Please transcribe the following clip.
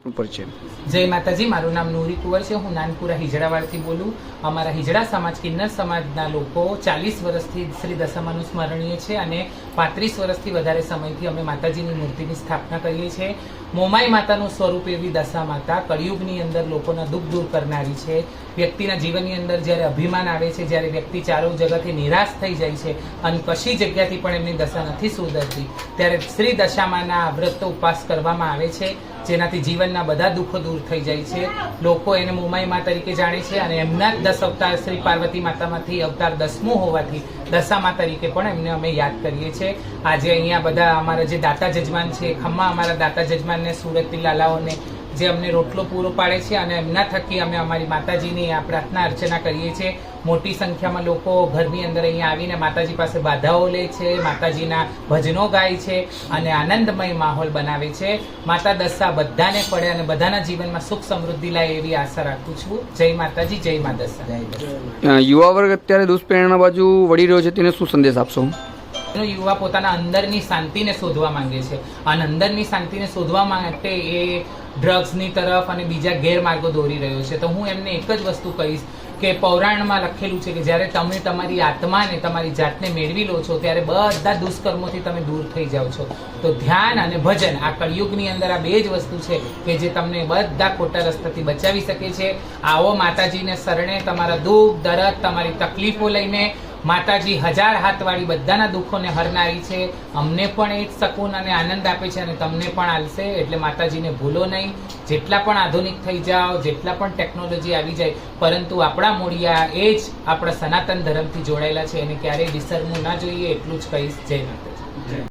परिचय। जय माताजी, मारू नाम नूरी कुंवर है। हूँ नानपुरा हिजड़ावाड़थी बोलूँ। अमरा हिजड़ा समाज किन्नर समाजना लोको 40 वर्षथी श्री दशामाનું स्मरणीय है અને 35 વર્ષથી વધારે સમયથી અમે માતાજીની મૂર્તિની સ્થાપના કરીએ છીએ। મોમાઈ માતાનું સ્વરૂપ એવી દશા માતા કળિયુગની અંદર લોકોના દુઃખ દૂર કરનારી છે। વ્યક્તિના જીવનની અંદર જ્યારે અભિમાન આવે છે, જ્યારે વ્યક્તિ ચારો જગાથી નિરાશ થઈ જાય છે અને કશી જગ્યાથી પણ એમની દશા નથી સુધરતી, ત્યારે શ્રી દશામાના વ્રત ઉપવાસ કરવામાં આવે છે, જેનાથી જીવનના બધા દુઃખો દૂર થઈ જાય છે। લોકો એને મોમાઈ મા તરીકે જાણે છે અને એમના જ 10 અવતાર શ્રી પાર્વતી માતામાંથી અવતાર 10મો હોવાથી દશામા તરીકે પણ એમને અમે યાદ કરીએ છીએ। આજે અહીંયા બધા અમારા જે દાતા જજમાન છે, ખમ્મા અમારા દાતા જજમાનને, સુરતી લાલાઓને જે અમને રોટલો પૂરો પાડે છે અને એમના થકી અમે અમારી માતાજીની આ પ્રાર્થના અર્ચના કરીએ છીએ। મોટી સંખ્યામાં લોકો ઘરની અંદર અહીંયા આવીને માતાજી પાસે બાધાઓ લે છે, માતાજીના ભજનો ગાય છે અને આનંદમય માહોલ બનાવે છે। માતા દશા બધાને પડે અને બધાના જીવનમાં સુખ સમૃદ્ધિ લાવે એવી આશા રાખું છું। જય માતાજી, જય મા દશા। યુવા વર્ગ અત્યારે દુષ્પ્રેરણા બાજુ વળી રહ્યો છે, તેને શું સંદેશ આપશો? યુવા પોતાના અંદરની શાંતિને શોધવા માંગે છે અને અંદરની શાંતિને શોધવા માટે એ ડ્રગ્સની તરફ અને બીજા ગેરમાર્ગો દોરી રહ્યો છે। તો હું એમને એક જ વસ્તુ કહીશ કે પૌરાણમાં લખેલું છે કે જ્યારે તમે તમારી આત્માને, તમારી જાતને મેળવી લો છો ત્યારે બધા દુષ્કર્મોથી તમે દૂર થઈ જાઓ છો। તો ધ્યાન અને ભજન, આ કળિયુગની અંદર આ બે જ વસ્તુ છે કે જે તમને બધા ખોટા રસ્તાથી બચાવી શકે છે। આવો માતાજીને શરણે, તમારા દુઃખ દર્દ, તમારી તકલીફો લઈને માતાજી 1000 હાથવાળી બધાના દુઃખોને હરનારી છે। અમને પણ એ જ શકૂન અને આનંદ આપે છે અને તમને પણ આલશે। એટલે માતાજીને ભૂલો નહીં। જેટલા પણ આધુનિક થઈ જાઓ, જેટલા પણ ટેકનોલોજી આવી જાય, પરંતુ આપણા મૂળિયા એ જ આપણા સનાતન ધર્મથી જોડાયેલા છે, એને ક્યારેય વિસરવું ના જોઈએ, એટલું જ કહીશ। જય માતા।